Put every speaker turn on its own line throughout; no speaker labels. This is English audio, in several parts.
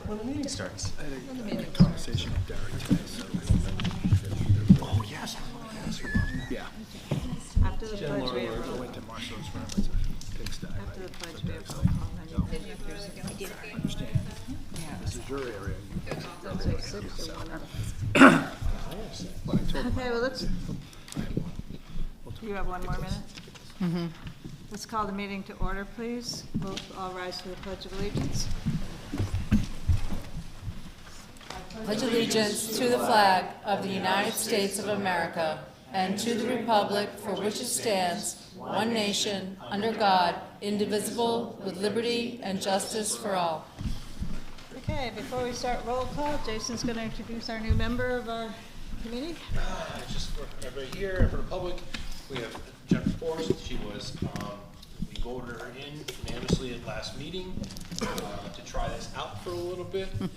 when the meeting starts.
I had a conversation with Derek today, so. Oh, yes. Yeah.
After the pledge, we have
I
roll.
went to Marshall's for a pigsty.
After the pledge, we have roll call. Then you can
I understand. This is your area.
say six or whatever.
But I told him,
Okay, well, let's, you have one more minute? Let's call the meeting to order, please. We'll all rise to the Pledge of Allegiance.
Pledge allegiance to the flag of the United States of America and to the republic for which it stands, one nation, under God, indivisible, with liberty and justice for all.
Okay, before we start roll call, Jason's going to introduce our new member of our committee.
Just for everybody here and for the public, we have Jennifer Forrest. She was, we voted her in unanimously at last meeting to try this out for a little bit in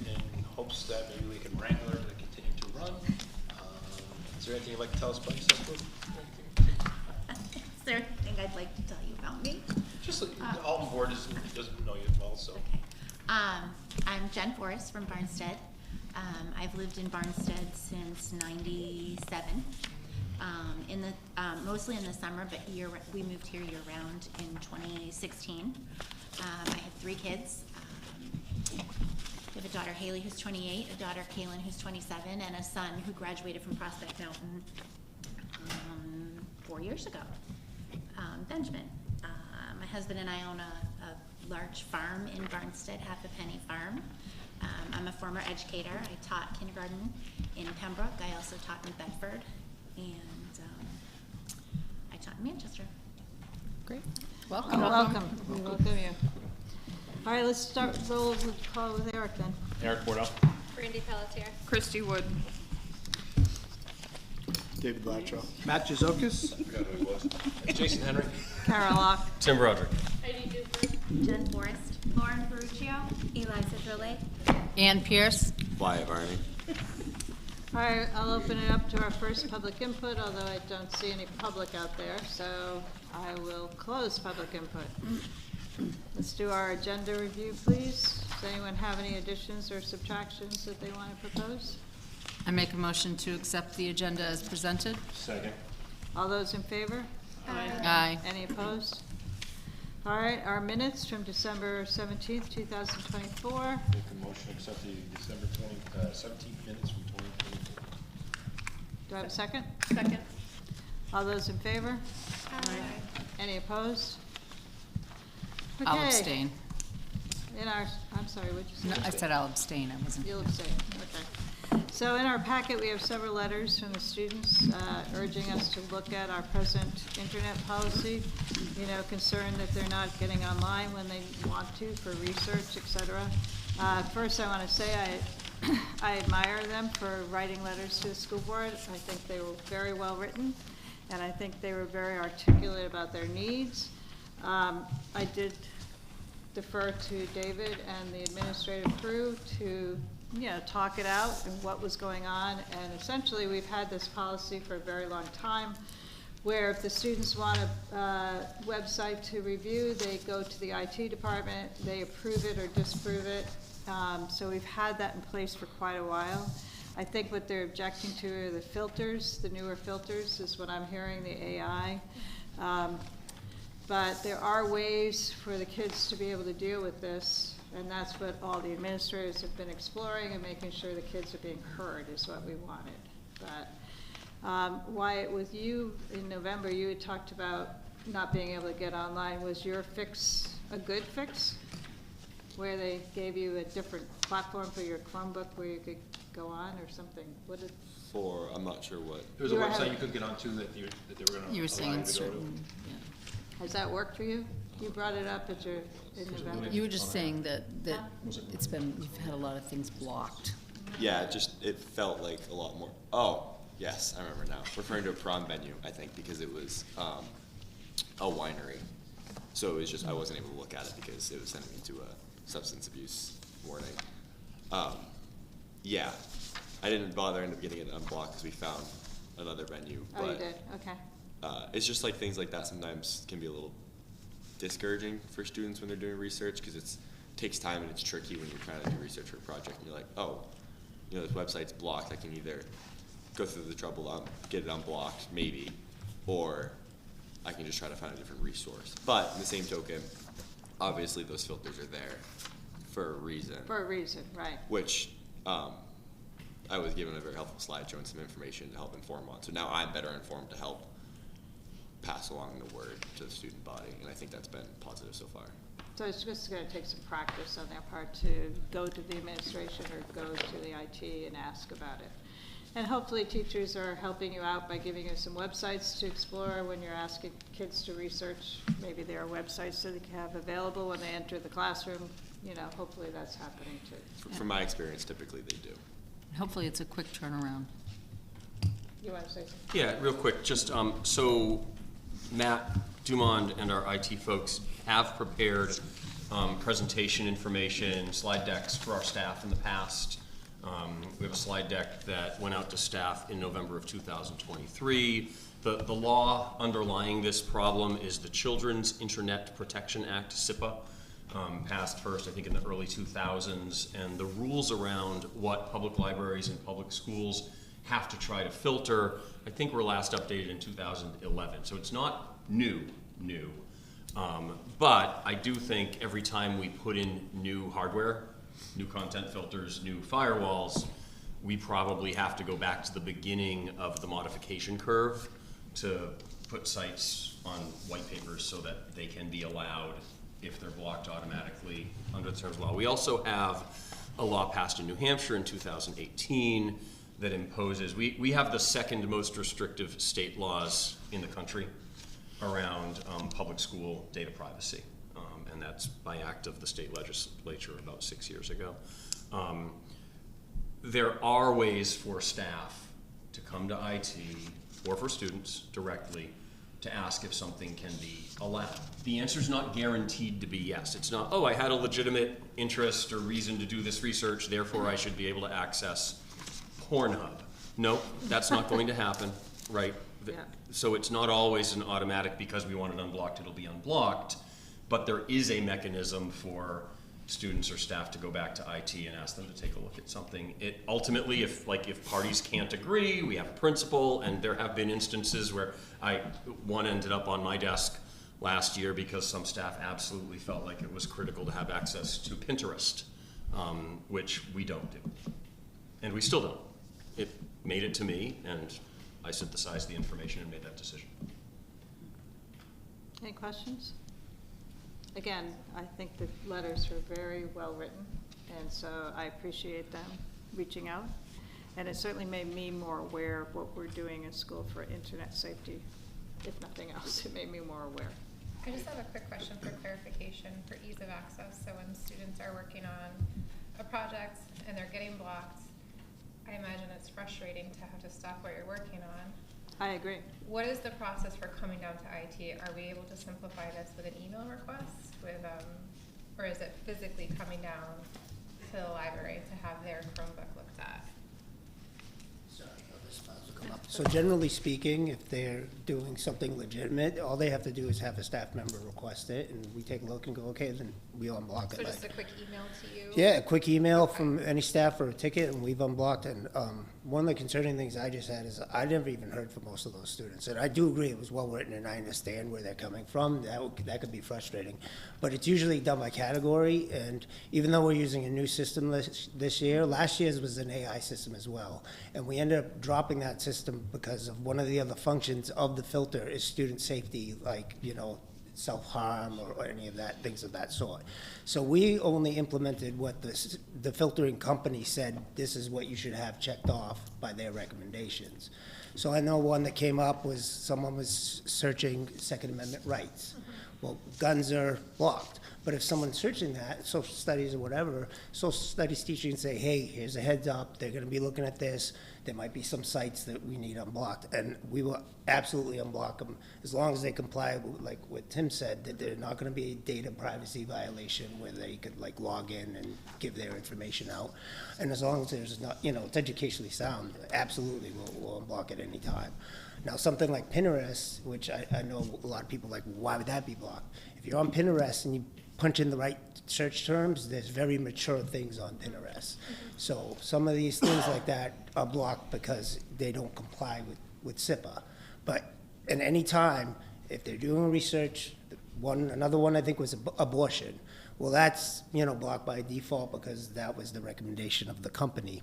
hopes that maybe we can wrangle her to continue to run. Is there anything you'd like to tell us about yourself, Brooke?
Is there anything I'd like to tell you about me?
Just like all the board doesn't know you well, so.
Okay. I'm Jen Forrest from Barnstead. I've lived in Barnstead since '97. Mostly in the summer, but we moved here year-round in 2016. I have 3 kids. I have a daughter, Haley, who's 28, a daughter, Kaylin, who's 27, and a son who graduated from Prospect Mountain 4 years ago, Benjamin. My husband and I own a large farm in Barnstead, Half a Penny Farm. I'm a former educator. I taught kindergarten in Pembroke. I also taught in Bedford, and I taught in Manchester.
Great.
Welcome. Welcome. We welcome you. All right, let's start roll call with Eric then.
Eric Bordeaux.
Brandy Pelletier.
Christy Wood.
David Latro. Matt Jazokis.
I forgot who he was. Jason Henry.
Carol Locke.
Tim Broderick.
Heidi Duper.
Jen Forrest. Lauren Ferruccio. Eliza Drolet.
Ann Pierce.
Wyatt Varney.
All right, I'll open it up to our first public input, although I don't see any public out there, so I will close public input. Let's do our agenda review, please. Does anyone have any additions or subtractions that they want to propose?
I make a motion to accept the agenda as presented.
Second.
All those in favor?
Aye.
Any opposed? All right, our minutes from December 17th, 2024.
Make a motion to accept the December 17th minutes from 2024.
Do I have a second?
Second.
All those in favor? Any opposed?
I'll
Okay.
abstain.
I'm sorry, what'd you say?
No, I said I'll abstain. I wasn't.
You'll abstain, okay. So in our packet, we have several letters from the students urging us to look at our present internet policy, concerned that they're not getting online when they want to for research, et cetera. First, I want to say I admire them for writing letters to the school board. I think they were very well written, and I think they were very articulate about their needs. I did defer to David and the administrative crew to talk it out and what was going on. And essentially, we've had this policy for a very long time, where if the students want a website to review, they go to the IT department, they approve it or disapprove it. So we've had that in place for quite a while. I think what they're objecting to are the filters, the newer filters is what I'm hearing, the AI. But there are ways for the kids to be able to deal with this, and that's what all the administrators have been exploring, and making sure the kids are being heard is what we wanted. But Wyatt, with you in November, you had talked about not being able to get online. Was your fix a good fix, where they gave you a different platform for your Chromebook where you could go on or something?
I'm not sure what.
There was a website you could get onto that they were going to
You were saying
allow you to go to.
certain. Yeah.
Has that worked for you? You brought it up in November.
You were just saying that you've had a lot of things blocked.
Yeah, it felt like a lot more. Oh, yes, I remember now. Referring to a prom venue, I think, because it was a winery. So it was just, I wasn't able to look at it because it was sending me to a substance abuse warning. Yeah, I didn't bother end up getting it unblocked because we found another venue.
Oh,
but,
you did? Okay.
It's just like things like that sometimes can be a little discouraging for students when they're doing research because it's takes time and it's tricky when you're trying to do research for a project and you're like, oh, you know, this website's blocked. I can either go through the trouble, get it unblocked, maybe, or I can just try to find a different resource. But in the same token, obviously those filters are there for a reason.
For a reason, right.
Which I was given a very helpful slide showing some information to help inform on. So now I'm better informed to help pass along the word to the student body, and I think that's been positive so far.
So it's just going to take some practice on their part to go to the administration or go to the IT and ask about it. And hopefully teachers are helping you out by giving you some websites to explore when you're asking kids to research. Maybe there are websites that they can have available when they enter the classroom. You know, hopefully that's happening too.
From my experience, typically they do.
Hopefully it's a quick turnaround.
You want to say something?
Yeah, real quick, just, so Matt Dumond and our IT folks have prepared presentation information, slide decks for our staff in the past. We have a slide deck that went out to staff in November of 2023. The law underlying this problem is the Children's Internet Protection Act, SIPA, passed first, I think, in the early 2000s, and the rules around what public libraries and public schools have to try to filter, I think were last updated in 2011. So it's not new. But I do think every time we put in new hardware, new content filters, new firewalls, we probably have to go back to the beginning of the modification curve to put sites on white papers so that they can be allowed if they're blocked automatically under the terms of law. We also have a law passed in New Hampshire in 2018 that imposes, we have the second most restrictive state laws in the country around public school data privacy. And that's by act of the state legislature about 6 years ago. There are ways for staff to come to IT or for students directly to ask if something can be allowed. The answer is not guaranteed to be yes. It's not, oh, I had a legitimate interest or reason to do this research, therefore I should be able to access Pornhub. Nope, that's not going to happen, right?
Yeah.
So it's not always an automatic, because we want it unblocked, it'll be unblocked. But there is a mechanism for students or staff to go back to IT and ask them to take a look at something. It ultimately, if parties can't agree, we have a principle, and there have been instances where one ended up on my desk last year because some staff absolutely felt like it was critical to have access to Pinterest, which we don't do. And we still don't. It made it to me, and I synthesized the information and made that decision.
Any questions? Again, I think the letters are very well written, and so I appreciate them reaching out. And it certainly made me more aware of what we're doing in school for internet safety. If nothing else, it made me more aware.
I just have a quick question for clarification for ease of access. So when students are working on a project and they're getting blocked, I imagine it's frustrating to have to stop what you're working on.
I agree.
What is the process for coming down to IT? Are we able to simplify this with an email request, or is it physically coming down to the library to have their Chromebook looked at?
So generally speaking, if they're doing something legitimate, all they have to do is have a staff member request it, and we take a look and go, okay, then we'll unblock it.
So just a quick email to you?
Yeah, a quick email from any staff or a ticket, and we've unblocked it. And one of the concerning things I just had is I never even heard from most of those students. And I do agree it was well written, and I understand where they're coming from. That could be frustrating. But it's usually done by category, and even though we're using a new system this year, last year's was an AI system as well. And we ended up dropping that system because of one of the other functions of the filter is student safety, like, you know, self-harm or any of that, things of that sort. So we only implemented what the filtering company said, this is what you should have checked off by their recommendations. So I know one that came up was someone was searching Second Amendment rights. Well, guns are blocked. But if someone's searching that, social studies or whatever, social studies teacher can say, hey, here's a heads up, they're gonna be looking at this, there might be some sites that we need unblocked, and we will absolutely unblock them as long as they comply with, like what Tim said, that they're not gonna be a data privacy violation where they could like log in and give their information out. And as long as there's not, you know, it's educationally sound, absolutely we'll unblock at any time. Now, something like Pinterest, which I know a lot of people like, why would that be blocked? if you're on Pinterest and you punch in the right search terms, there's very mature things on Pinterest. So some of these things like that are blocked because they don't comply with SIPA. But at any time, if they're doing research, another one I think was abortion. Well, that's, blocked by default because that was the recommendation of the company.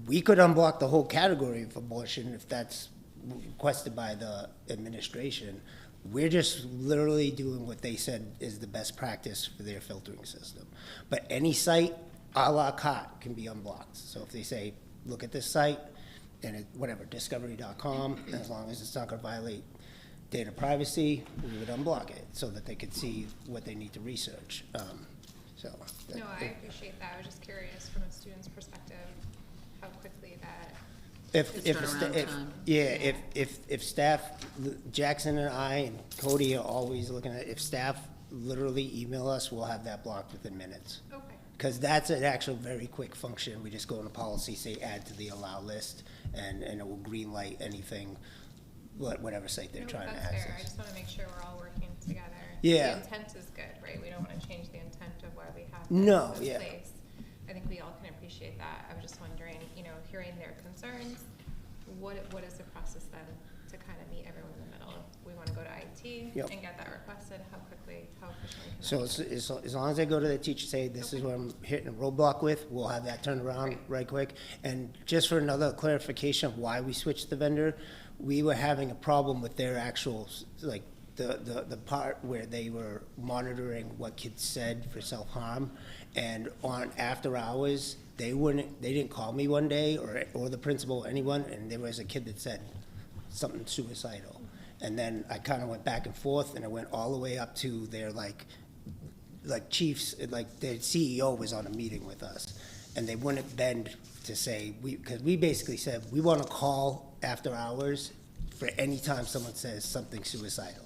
We could unblock the whole category of abortion if that's requested by the administration. We're just literally doing what they said is the best practice for their filtering system. But any site, a la carte, can be unblocked. So if they say, look at this site, and discovery.com, as long as it's not going to violate data privacy, we would unblock it so that they could see what they need to research.
No, I appreciate that. I was just curious from a student's perspective, how quickly that.
If staff, Jackson and I and Cody are always looking at, if staff literally email us, we'll have that blocked within minutes.
Okay.
Because that's an actual very quick function. We just go into policy, say add to the allow list, and it will green light anything, whatever site they're trying to
That's
access.
fair. I just want to make sure we're all working together.
Yeah.
The intent is good, right? We don't want to change the intent of why we have
No,
this in
yeah.
place. I think we all can appreciate that. I was just wondering, hearing their concerns, what is the process then to kind of meet everyone in the middle? If we want to go to IT
Yep.
and get that requested, how efficiently can
So
that?
as long as they go to the teacher, say, this is what I'm hitting a roadblock with, we'll have that turned around right quick. And just for another clarification of why we switched the vendor, we were having a problem with their actual, like, the part where they were monitoring what kids said for self-harm. And on after hours, they didn't call me one day, or the principal, anyone, and there was a kid that said something suicidal. And then I kind of went back and forth, and it went all the way up to their, like chiefs, like their CEO was on a meeting with us, and they wouldn't bend to say, because we basically said, we want to call after hours for any time someone says something suicidal.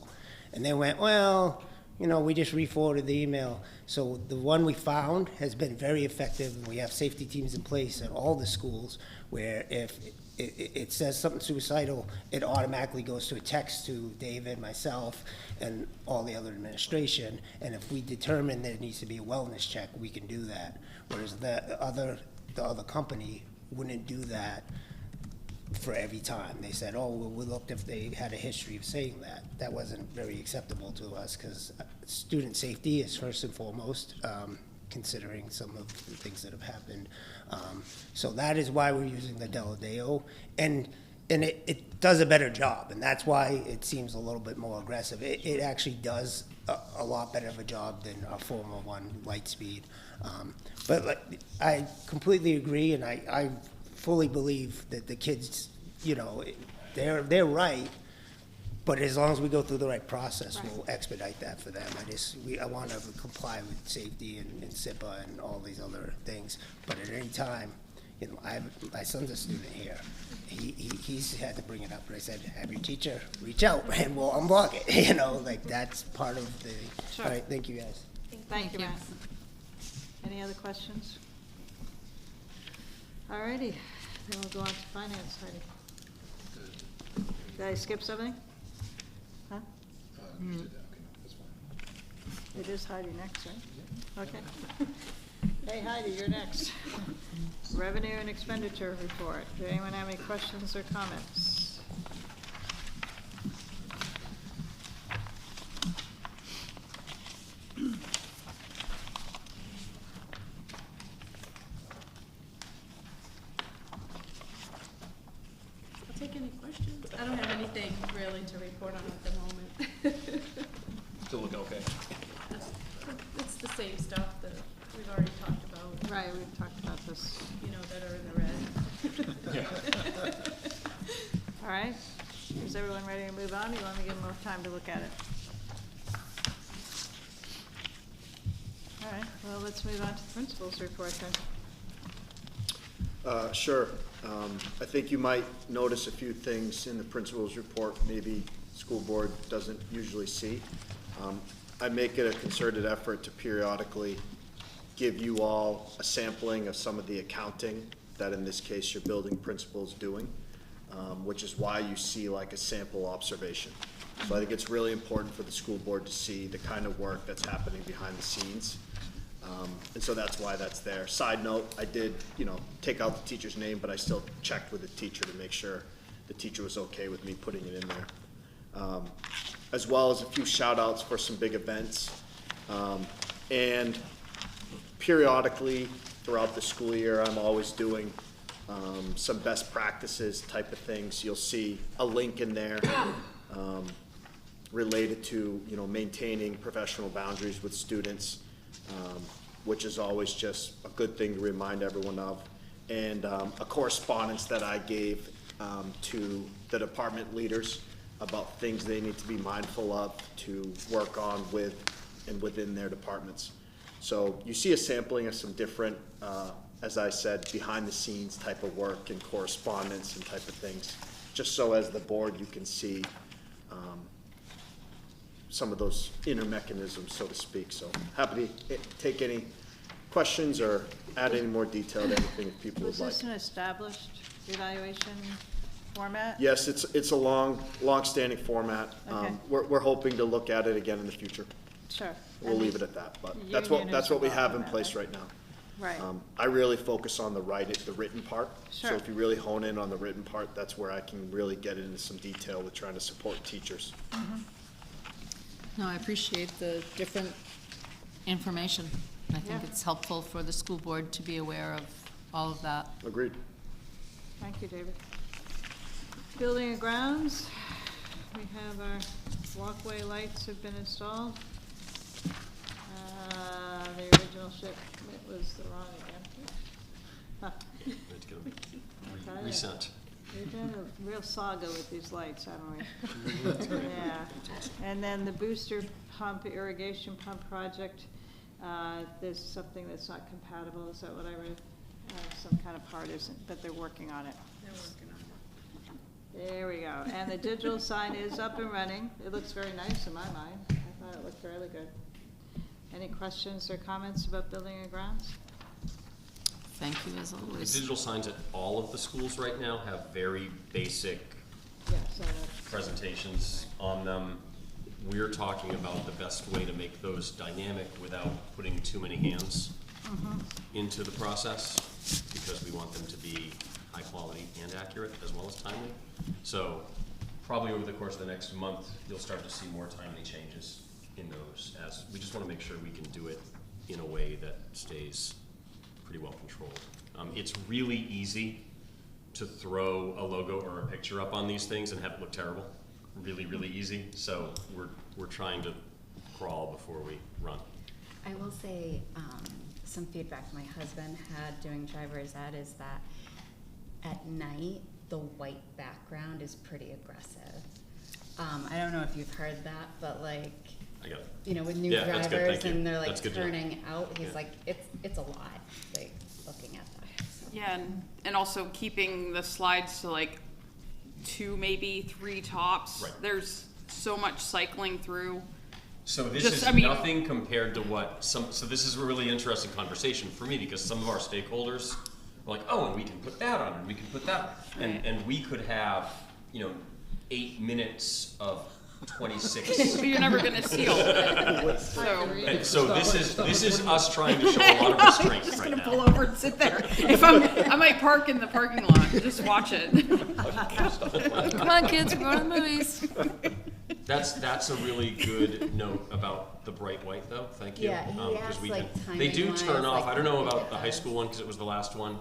And they went, well, we just re-forwarded the email. So the one we found has been very effective, and we have safety teams in place at all the schools where if it says something suicidal, it automatically goes to a text to David, myself, and all the other administration. And if we determine there needs to be a wellness check, we can do that. Whereas the other company wouldn't do that for every time. They said, oh, well, we looked if they had a history of saying that. That wasn't very acceptable to us because student safety is first and foremost, considering some of the things that have happened. So that is why we're using the Deladeo, and it does a better job, and that's why it seems a little bit more aggressive. It actually does a lot better of a job than our former one, Lightspeed. But I completely agree, and I fully believe that the kids, they're right, but as long as we go through the right process, we'll expedite that for them. I want to comply with safety and SIPA and all these other things, but at any time, my son's a student here. He's had to bring it up, but I said, have your teacher reach out and we'll unblock it, that's part of the,
Sure.
all right, thank you guys.
Thank you, Matt. Any other questions? All righty, then we'll go on to finance, Heidi. Did I skip something? Huh? It is Heidi next, right? Okay. Hey Heidi, you're next. Revenue and expenditure report. Does anyone have any questions or comments?
I'll take any questions. I don't have anything really to report on at the moment.
Still look okay.
It's the same stuff that we've already talked about,
Right, we've talked about this.
that are in the red.
All right, is everyone ready to move on? You want me to give them more time to look at it? All right, well, let's move on to the principal's report then.
Sure. I think you might notice a few things in the principal's report maybe school board doesn't usually see. I make it a concerted effort to periodically give you all a sampling of some of the accounting that in this case your building principal is doing, which is why you see like a sample observation. So I think it's really important for the school board to see the kind of work that's happening behind the scenes. And so that's why that's there. Side note, I did, take out the teacher's name, but I still checked with the teacher to make sure the teacher was okay with me putting it in there. As well as a few shout outs for some big events. And periodically throughout the school year, I'm always doing some best practices type of things. You'll see a link in there related to, maintaining professional boundaries with students, which is always just a good thing to remind everyone of. And a correspondence that I gave to the department leaders about things they need to be mindful of to work on with and within their departments. So you see a sampling of some different, as I said, behind the scenes type of work and correspondence and type of things, just so as the board you can see some of those inner mechanisms, so to speak. So happy to take any questions or add any more detail to anything if people would
Was
like.
this an established evaluation format?
Yes, it's a long-standing format.
Okay.
We're hoping to look at it again in the future.
Sure.
We'll leave it at that, but that's what we have in place right now.
Right.
I really focus on the written part. So
Sure.
if you really hone in on the written part, that's where I can really get into some detail with trying to support teachers.
No, I appreciate the different information. I think
Yeah.
it's helpful for the school board to be aware of all of that.
Agreed.
Thank you, David. Building and grounds, we have our walkway lights have been installed. The original ship, it was the wrong again. Huh.
It's gonna be
tell ya.
resent.
We've done a real saga with these lights, haven't we? Yeah. And then the booster pump, irrigation pump project, there's something that's not compatible, is that what I read? Some kind of part isn't, but they're working on it.
They're working on it.
There we go. And the digital sign is up and running. It looks very nice in my mind. I thought it looked fairly good. Any questions or comments about building and grounds?
Thank you as
The
always.
digital signs at all of the schools right now have very basic
Yeah, so that's,
presentations on them. We're talking about the best way to make those dynamic without putting too many hands into the process, because we want them to be high quality and accurate as well as timely. So probably over the course of the next month, you'll start to see more timely changes in those, as we just want to make sure we can do it in a way that stays pretty well controlled. It's really easy to throw a logo or a picture up on these things and have it look terrible. Really, really easy. So we're trying to crawl before we run.
I will say, some feedback my husband had doing driver's ed is that at night, the white background is pretty aggressive. I don't know if you've heard that, but like,
I got it.
with new
Yeah, that's good,
drivers
thank you.
and they're like
That's good to know.
turning out, he's
Yeah.
like, it's a lot, like, looking at that. So.
Yeah, and also keeping the slides to like 2, maybe 3 tops.
Right.
There's so much cycling through.
So this
Just,
is
I mean-
nothing compared to what so this is a really interesting conversation for me, because some of our stakeholders are like, oh, and we can put that on, and we can put that, and we could have, 8 minutes of 26.
But you're never gonna see all of it. So,
And so this is us trying to show a lot of restraint
just
right
gonna
now.
pull over and sit there. I might park in the parking lot, just watch it.
Come on, kids, we're going to the movies.
That's a really good note about the bright white, though. Thank you.
Yeah, he
'Cause
asked,
we
like,
they do
timing-wise,
turn off.
like,
I don't know
when
about
it
the high
does.
school one because it was the last one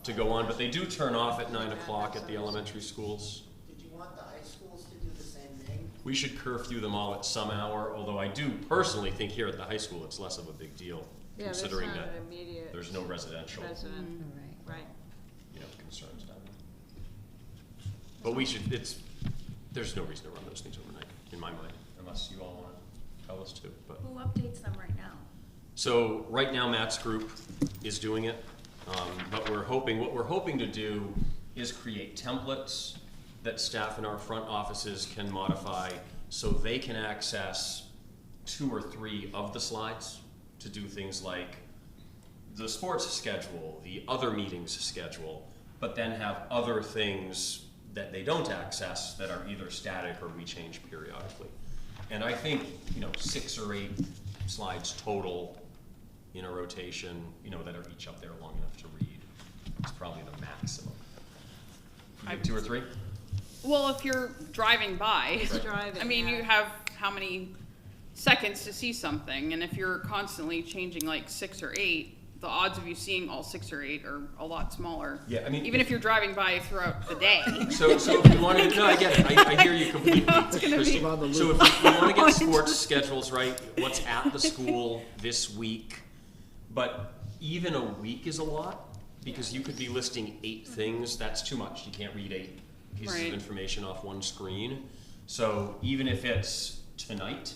to go on, but they do turn off at 9 o'clock at the elementary schools.
Did you want the high schools to do the same thing?
We should curfew them all at some hour, although I do personally think here at the high school it's less of a big deal,
yeah, that's not
considering
an
that
immediate
there's no residential
resident,
Right.
right.
concerns down there. But there's no reason to run those things overnight, in my mind, unless you all want to tell us to, but.
Who updates them right now?
So right now Matt's group is doing it, but what we're hoping to do is create templates that staff in our front offices can modify so they can access 2 or 3 of the slides to do things like the sports schedule, the other meetings schedule, but then have other things that they don't access that are either static or we change periodically. And I think, 6 or 8 slides total in a rotation, that are each up there long enough to read is probably the maximum. You think 2 or 3?
Well, if you're driving by,
Just driving,
I mean,
yeah.
you have how many seconds to see something, and if you're constantly changing like 6 or 8, the odds of you seeing all 6 or 8 are a lot smaller.
Yeah, I mean,
even if you're driving by throughout the day.
So if you wanted to, no, I get it. I hear you completely, Christie. So if you want to get sports schedules right, what's at the school this week, but even a week is a lot, because you could be listing 8 things. That's too much. You can't read 8 pieces
Right.
of information off one screen. So even if it's tonight,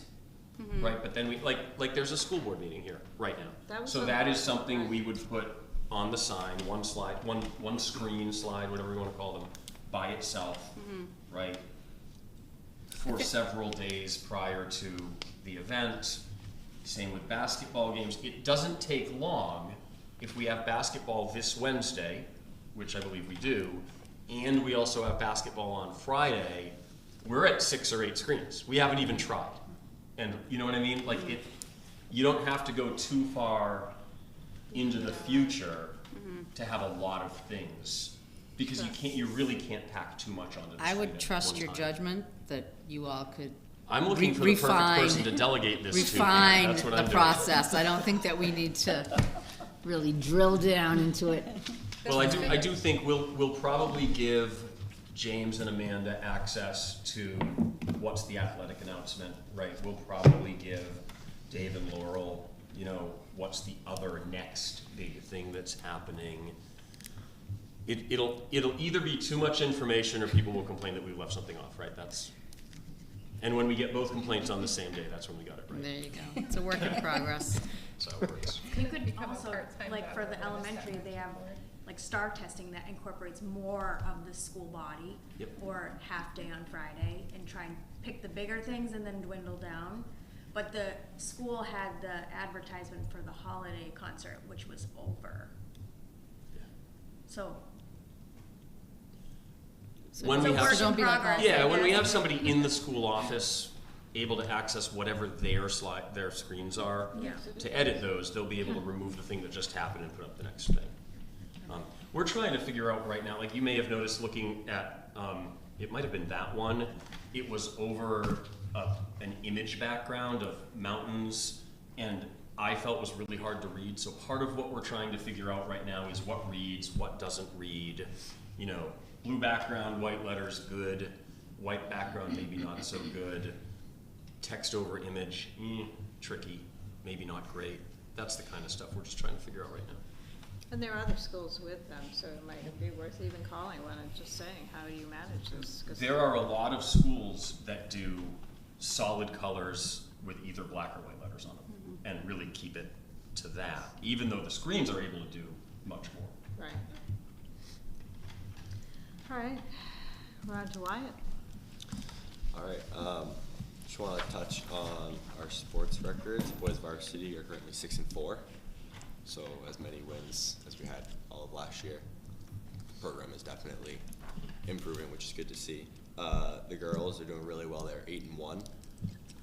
right? But then we like there's a school board meeting here right now. So that is something we would put on the sign, one slide, one screen slide, whatever you want to call them, by itself, right? For several days prior to the event. Same with basketball games. It doesn't take long if we have basketball this Wednesday, which I believe we do, and we also have basketball on Friday. We're at 6 or 8 screens. We haven't even tried. And you know what I mean? Like you don't have to go too far into the future to have a lot of things, because you really can't pack too much onto the
I
screen
would
at
trust
one
your
time.
judgment that you all could
I'm looking for the perfect person to delegate this to.
refine
That's what
the
I'm doing.
process. I don't think that we need to really drill down into it.
Well, I do think we'll probably give James and Amanda access to what's the athletic announcement, right? We'll probably give Dave and Laurel, what's the other next big thing that's happening. It'll either be too much information or people will complain that we left something off, right? And when we get both complaints on the same day, that's when we got it right.
There you go. It's a work in progress.
That's how it works.
You could
Become a
also,
part-time
like
job
for the
within the
elementary,
staff
they have
board.
like STAR testing that incorporates more of the school body.
Yep.
Or half day on Friday and try and pick the bigger things and then dwindle down. But the school had the advertisement for the holiday concert, which was over.
Yeah.
So.
When we
it's a
have
work in progress, I
when we
guess.
have somebody in the school office able to access whatever their screens are,
Yeah.
to edit those, they'll be able to remove the thing that just happened and put up the next thing. We're trying to figure out right now, like you may have noticed looking at, it might have been that one, it was over an image background of mountains, and I felt was really hard to read. So part of what we're trying to figure out right now is what reads, what doesn't read. Blue background, white letters, good. White background, maybe not so good. Text over image, tricky, maybe not great. That's the kind of stuff we're just trying to figure out right now.
And there are other schools with them, so it might be worth even calling one and just saying, how do you manage this? 'Cause
There are a lot of schools that do solid colors with either black or white letters on them, and really keep it to that, even though the screens are able to do much more.
Right. All right, we're on to Wyatt.
All right, just want to touch on our sports records. Boys varsity are currently 6-4, so as many wins as we had all of last year. The program is definitely improving, which is good to see. The girls are doing really well. They're 8-1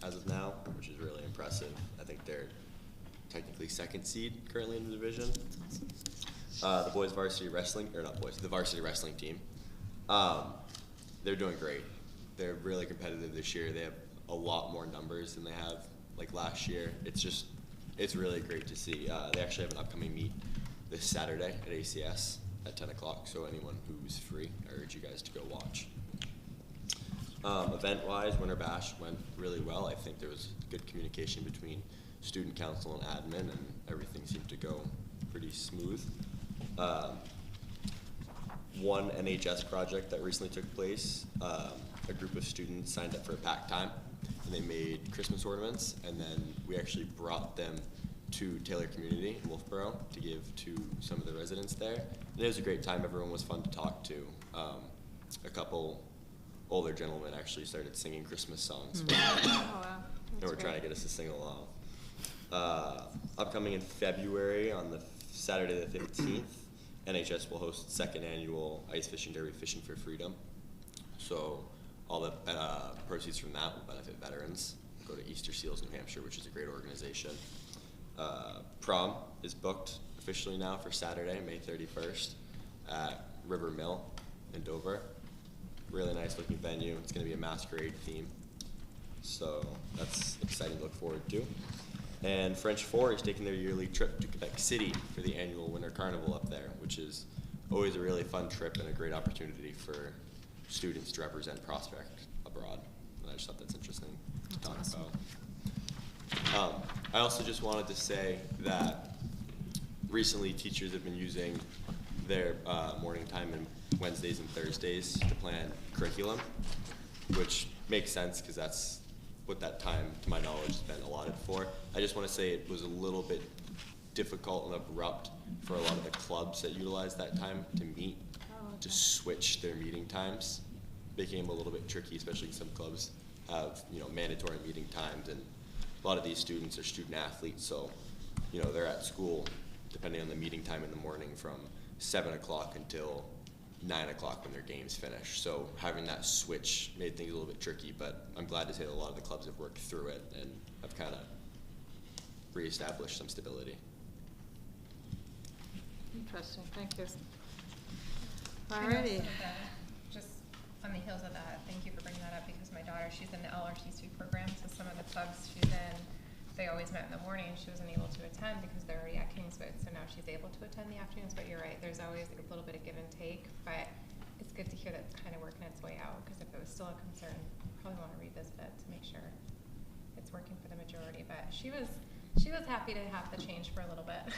as of now, which is really impressive. I think they're technically 2nd seed currently in the division. The boys varsity wrestling, or not boys, the varsity wrestling team, they're doing great. They're really competitive this year. They have a lot more numbers than they have like last year. It's really great to see. They actually have an upcoming meet this Saturday at ACS at 10 o'clock, so anyone who's free, I urge you guys to go watch. Event-wise, Winter Bash went really well. I think there was good communication between student council and admin, and everything seemed to go pretty smooth. One NHS project that recently took place, a group of students signed up for a pack time, and they made Christmas ornaments, and then we actually brought them to Taylor Community in Wolfboro to give to some of the residents there. And it was a great time. Everyone was fun to talk to. A couple older gentlemen actually started singing Christmas songs.
Oh, wow.
They were trying to get us to sing along. Upcoming in February on the Saturday the 15th, NHS will host its 2nd annual Ice Fishing Derby, Fishing for Freedom. So all the proceeds from that will benefit veterans, go to Easter Seals New Hampshire, which is a great organization. Prom is booked officially now for Saturday, May 31st at River Mill in Dover. Really nice looking venue. It's going to be a masquerade theme. So that's exciting to look forward to. And French 4 is taking their yearly trip to Quebec City for the annual Winter Carnival up there, which is always a really fun trip and a great opportunity for students to represent Prospect abroad. And I just thought that's interesting to talk about. I also just wanted to say that recently teachers have been using their morning time and Wednesdays and Thursdays to plan curriculum, which makes sense because that's what that time, to my knowledge, has been allotted for. I just want to say it was a little bit difficult and abrupt for a lot of the clubs that utilize that time to meet, to switch their meeting times. Became a little bit tricky, especially some clubs have, you know, mandatory meeting times, and a lot of these students are student athletes, so, you know, they're at school depending on the meeting time in the morning from 7 o'clock until 9 o'clock when their games finish. So having that switch made things a little bit tricky, but I'm glad to say that a lot of the clubs have worked through it and have kind of reestablished some stability.
Interesting, thank you. Alrighty.
Just on the heels of that, thank you for bringing that up, because my daughter, she's in the LRTC program, so some of the clubs she's in, they always met in the morning. She wasn't able to attend because they're already at Kingswood, so now she's able to attend the afternoons, but you're right, there's always a little bit of give and take, but it's good to hear that it's kind of working its way out, because if it was still a concern, probably want to revisit it to make sure it's working for the majority, but she was happy to have the change for a little bit.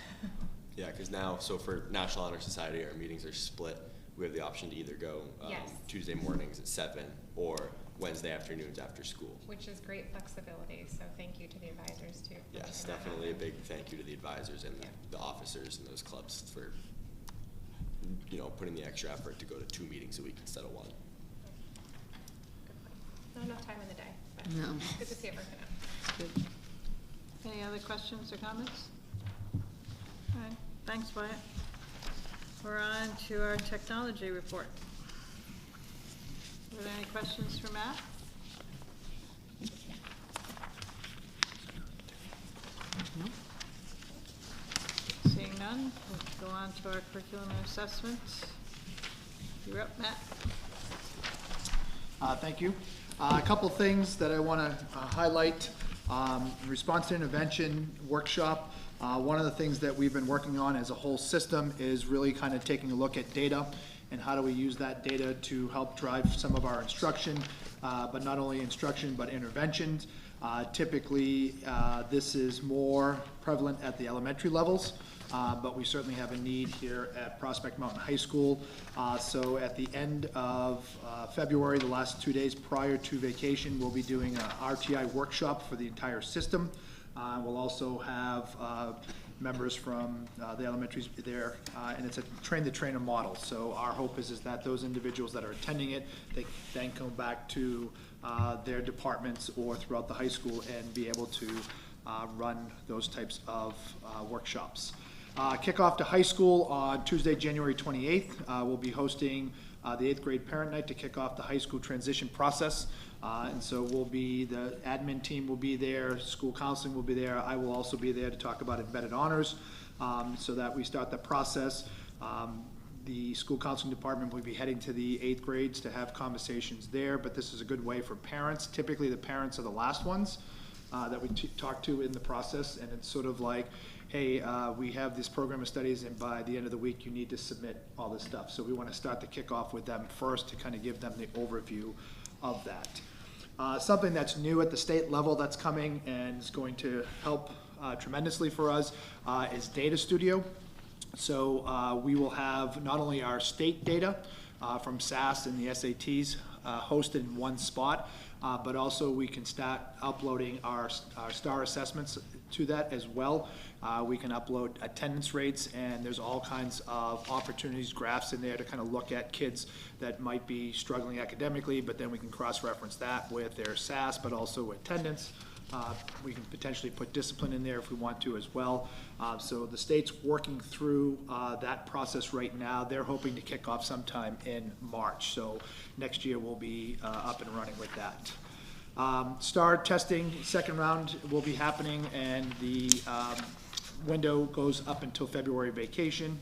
Yeah, because now, so for National Honor Society, our meetings are split. We have the option to either go
Yes.
Tuesday mornings at 7 or Wednesday afternoons after school.
Which is great flexibility, so thank you to the advisors too. for
Yes,
making that
definitely a
happen.
big thank you to the advisors and the officers in those clubs for, you know, putting the extra effort to go to 2 meetings a week instead of 1.
Not enough time in the day, but
No.
it's good to see it working out.
Good. Any other questions or comments? All right, thanks, Wyatt. We're on to our technology report. Are there any questions for Matt? Seeing none, we'll go on to our curriculum and assessment. You're up, Matt.
Thank you. A couple things that I want to highlight. Response to intervention workshop. One of the things that we've been working on as a whole system is really kind of taking a look at data and how do we use that data to help drive some of our instruction, but not only instruction, but interventions. Typically, this is more prevalent at the elementary levels, but we certainly have a need here at Prospect Mountain High School. So at the end of February, the last 2 days prior to vacation, we'll be doing a RTI workshop for the entire system. We'll also have members from the elementaries there, and it's a train-the-trainer model. So our hope is that those individuals that are attending it, they then come back to their departments or throughout the high school and be able to run those types of workshops. Kickoff to high school on Tuesday, January 28th. We'll be hosting the 8th grade parent night to kick off the high school transition process. And so the admin team will be there, school counseling will be there. I will also be there to talk about embedded honors so that we start the process. The school counseling department will be heading to the 8th grades to have conversations there, but this is a good way for parents. Typically the parents are the last ones that we talk to in the process, and it's sort of like, hey, we have this program of studies, and by the end of the week you need to submit all this stuff. So we want to start the kickoff with them first to kind of give them the overview of that. Something that's new at the state level that's coming and is going to help tremendously for us is Data Studio. So we will have not only our state data from SAS and the SATs hosted in one spot, but also we can start uploading our STAR assessments to that as well. We can upload attendance rates, and there's all kinds of opportunities, graphs in there to kind of look at kids that might be struggling academically, but then we can cross-reference that with their SAS, but also attendance, We can potentially put discipline in there if we want to as well. So the state's working through that process right now. They're hoping to kick off sometime in March. So next year we'll be up and running with that. STAR testing, second round will be happening, and the window goes up until February vacation.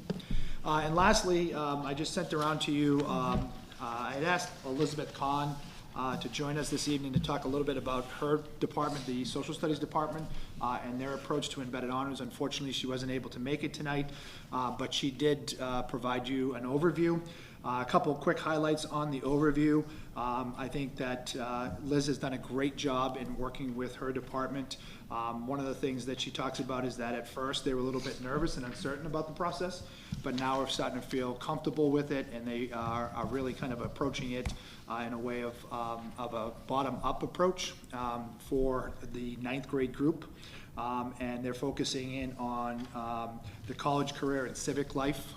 And lastly, I just sent around to you, I had asked Elizabeth Kahn to join us this evening to talk a little bit about her department, the Social Studies Department, and their approach to embedded honors. Unfortunately, she wasn't able to make it tonight, but she did provide you an overview. A couple of quick highlights on the overview. I think that Liz has done a great job in working with her department. One of the things that she talks about is that at first they were a little bit nervous and uncertain about the process, but now we're starting to feel comfortable with it, and they are really kind of approaching it in a way of a bottom-up approach for the 9th grade group. And they're focusing in on the college, career, and civic life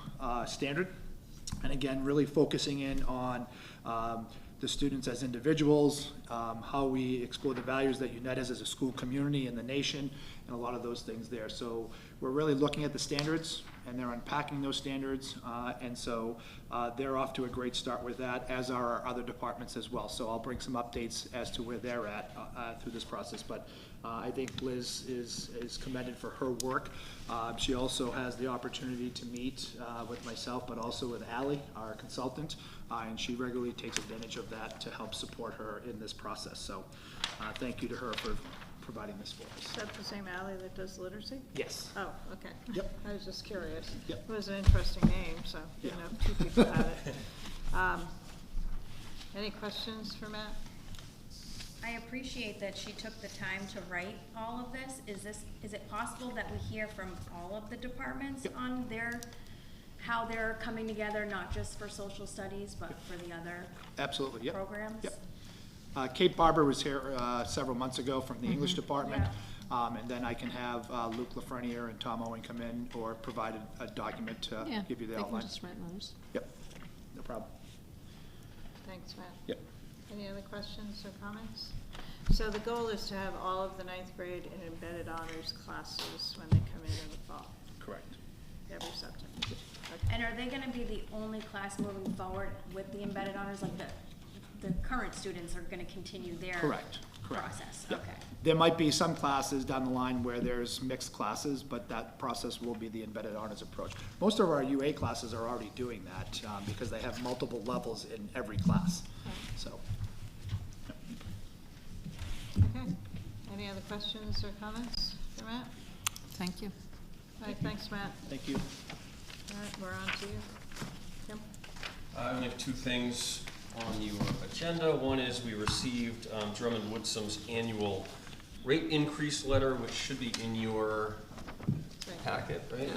standard. And again, really focusing in on the students as individuals, how we explore the values that unite us as a school community and the nation, and a lot of those things there. So we're really looking at the standards, and they're unpacking those standards, and so they're off to a great start with that, as are our other departments as well. So I'll bring some updates as to where they're at through this process. But I think Liz is commended for her work. She also has the opportunity to meet with myself, but also with Allie, our consultant, and she regularly takes advantage of that to help support her in this process. So thank you to her for providing this for us.
Is that the same Ally that does literacy?
Yes.
Oh, okay.
Yep.
I was just curious.
Yep.
It was an interesting name, so, you
Yeah.
know, two people had it. Any questions for Matt?
I appreciate that she took the time to write all of this. Is it possible that we hear from all of the departments on how they're coming together, not just for social studies, but for the other
Absolutely, yep.
programs?
Yep. Kate Barber was here several months ago from the English department. And then I can have Luke Lafreniere and Tom Owen come in or provide a document to give you the outline.
They can just write letters.
Yep, no problem.
Thanks, Matt.
Yep.
Any other questions or comments? So the goal is to have all of the 9th grade and embedded honors classes when they come in the fall,
Correct.
every subject. Okay.
And are they gonna be the only class moving forward with the embedded honors, like the current students are gonna continue their
Correct.
process?
Yep.
Okay.
There might be some classes down the line where there's mixed classes, but that process will be the embedded honors approach. Most of our UA classes are already doing that because they have multiple levels in every class, so.
Okay. Any other questions or comments for Matt?
Thank you.
All right, thanks, Matt.
Thank you.
All right, we're on to you. Kim?
I only have two things on your agenda. One is we received Drummond Woodsum's annual rate increase letter, which should be in your packet, right?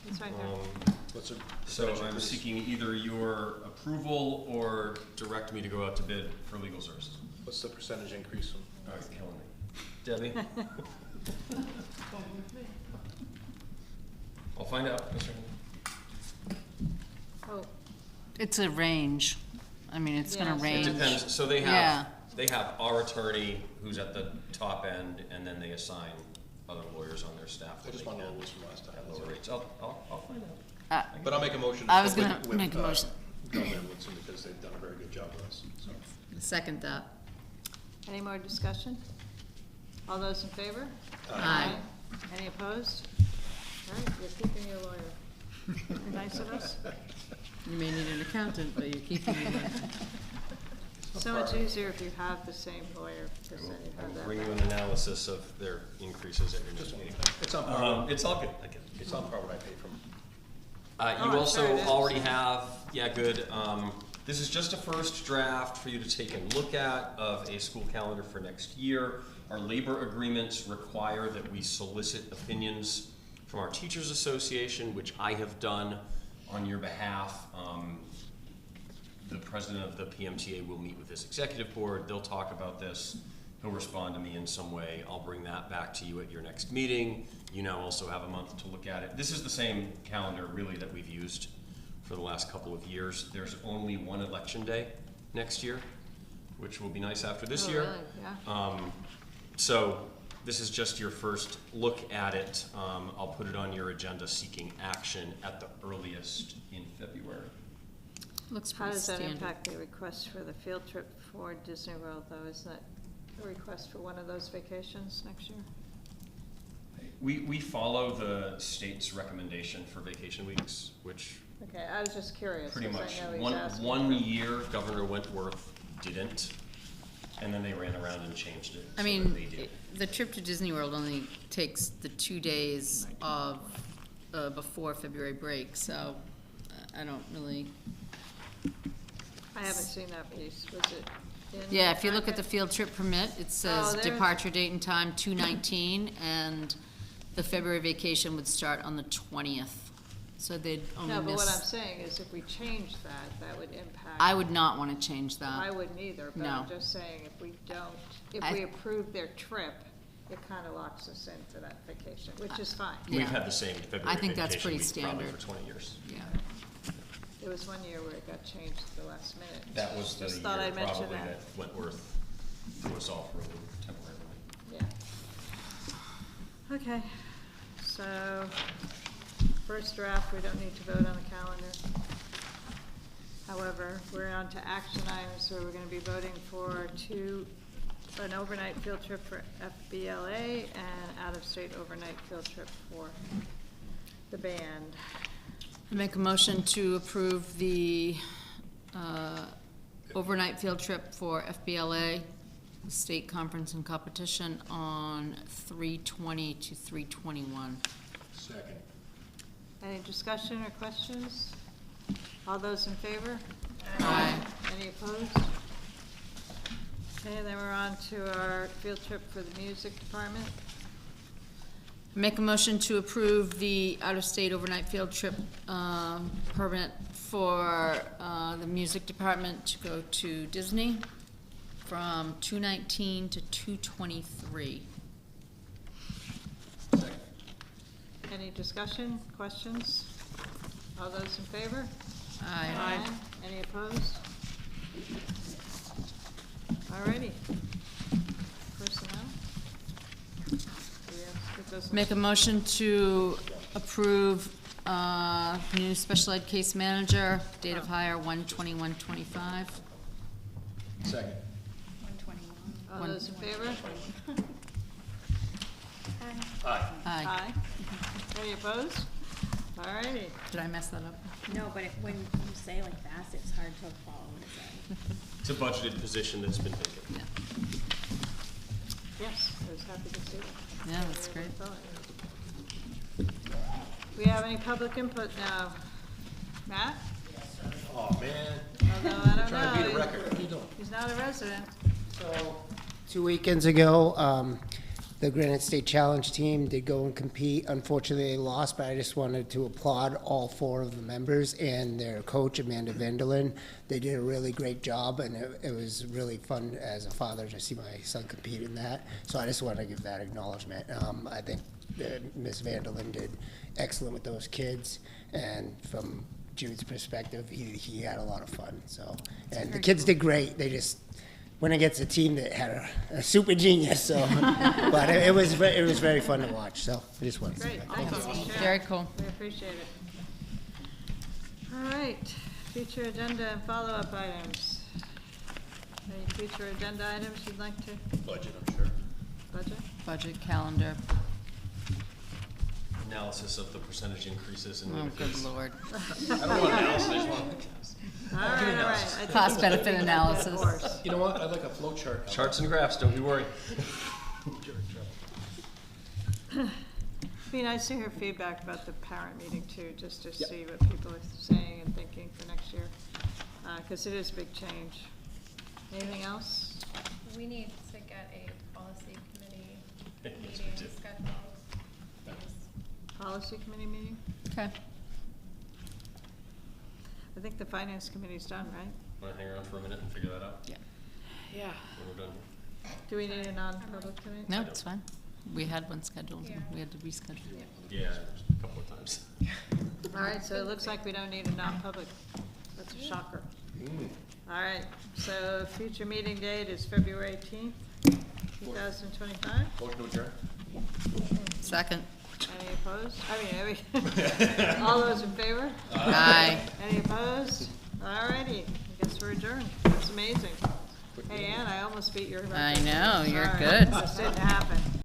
It's right there.
So I'm seeking either your approval or direct me to go out to bid for legal services.
What's the percentage increase?
All right, killing me. Debbie? I'll find out, Mr.
Oh,
It's a range. I mean, it's gonna
Yes.
range.
It depends, so they
Yeah.
have our attorney who's at the top end, and then they assign other lawyers on their staff.
I
that
just
they
want to know
can
what's from last time.
At lower rates. I'll find out.
But I'll make a motion.
I was
with-
gonna
with,
make a motion.
Drummond Woodson, because they've done a very good job with us, so.
Second that.
any more discussion? All those in favor?
Aye.
Any opposed? All right, you're keeping your lawyer. Nice of us.
You may need an accountant, but you're keeping it.
So much easier if you have the same lawyer, because then you
I
have
will
that.
bring you an analysis of their increases at your next meeting.
It's on par,
It's all good, I get it.
it's on par what I pay from.
You
Oh, I'm
also
sorry, it is.
already have, yeah, good, this is just a first draft for you to take a look at of a school calendar for next year. Our labor agreements require that we solicit opinions from our Teachers Association, which I have done on your behalf. The president of the PMTA will meet with this executive board, they'll talk about this, he'll respond to me in some way, I'll bring that back to you at your next meeting. You now also have a month to look at it. This is the same calendar really that we've used for the last couple of years. There's only one election day next year, which will be nice after this
Oh,
year.
really? Yeah.
So this is just your first look at it. I'll put it on your agenda seeking action at the earliest in February.
Looks
How
pretty
does that
standard.
impact the request for the field trip for Disney World, though? Isn't that a request for one of those vacations next year?
We follow the state's recommendation for vacation weeks, which
Okay, I was just curious,
pretty
because
much,
I know he's asking.
one year Governor Wentworth didn't, and then they ran around and changed it.
I
so
mean,
that they did.
the trip to Disney World only takes the 2 days of, before February break, so I don't really.
I haven't seen that piece, was it in?
Yeah, if you look at the
packet?
field trip permit, it says
there-
departure date and time 2/19, and the February vacation would start on the 20th. So they'd only
No, but what I'm
miss,
saying is if we change that, that would impact.
I would not want to change
I
that.
wouldn't either, but
No.
I'm just saying if we don't, if
I-
we approve their trip, it kind of locks us into that vacation, which is fine.
Yeah.
We've had the same February
I think that's
vacation
pretty
week probably
standard.
for 20 years.
Yeah.
There was one year where it got changed at the last minute.
That was the
Just
year
thought I'd mention
probably that Wentworth threw us off really temporarily.
Yeah. Okay, so, first draft, we don't need to vote on the calendar. However, we're on to action items, so we're gonna be voting for an overnight field trip for FBLA and out-of-state overnight field trip for the band.
I make a motion to approve the overnight field trip for FBLA, state conference and competition on 3/20 to 3/21.
Second.
Any discussion or questions? All those in favor?
Aye.
Any opposed? Okay, then we're on to our field trip for the music department.
Make a motion to approve the out-of-state overnight field trip permit for the music department to go to Disney from 2/19 to 2/23.
Any discussion, questions? All those in favor?
Aye.
Any opposed? Alrighty. Personnel? Do we have to get those-
Make a motion to approve new special ed case manager, date of hire 1/21/25.
Second.
121.
All those in favor?
Aye.
Aye.
Aye. Any opposed? Alrighty.
Did I mess that up?
No, but when you say like that, it's hard to follow what it says.
It's a budgeted position that's been vacant.
Yeah.
Yes, I was happy to see that.
Yeah, that's great.
We have any public input now? Matt?
Oh, man.
Although, I don't know.
Trying to beat a record. What are you doing?
He's not a resident.
So, 2 weekends ago, the Granite State Challenge team did go and compete. Unfortunately, they lost, but I just wanted to applaud all 4 of the members and their coach, Amanda Vanderlyn. They did a really great job, and it was really fun as a father to see my son compete in that. So I just want to give that acknowledgement. I think Ms. Vanderlyn did excellent with those kids, and from Jude's perspective, he had a lot of fun. So, and the kids did great. They just went against a team that had a super genius. So, but it was very fun to watch. So I just wanted to say
Great,
that.
thank you. for sharing.
Very cool.
We appreciate it. All right, future agenda and follow-up items. Any future agenda items you'd like to,
Budget, I'm sure.
budget?
Budget calendar.
Analysis of the percentage increases in
Oh, good
wages.
lord.
I don't want analysis, I just want.
All right, all right. I think
Cost
we should
benefit
beat that dead
analysis.
horse.
You know what? I'd like a flow chart.
Charts and graphs, don't you worry.
Be nice to hear feedback about the parent meeting too, just to see what people are saying and thinking for next year. 'Cause it is a big change. Anything else?
We need to get a policy committee
Yes, we
meeting
do.
scheduled.
Policy committee meeting?
Okay.
I think the finance committee's done, right?
Want to hang around for a minute and figure that out?
Yeah.
Yeah.
When we're done.
Do we need a non-public tonight?
No, it's fine. We had one scheduled,
Yeah.
we had to reschedule.
Yeah, a couple of times.
All right, so it looks like we don't need a non-public. That's a shocker. All right, so future meeting date is February 18th. 2025.
Motion to adjourn?
Second.
Any opposed? All those in favor?
Aye.
Any opposed? All righty, I guess we're adjourned. That's amazing. Hey, Ann, I almost beat your record.
I know, you're
Sorry.
good.
This didn't happen.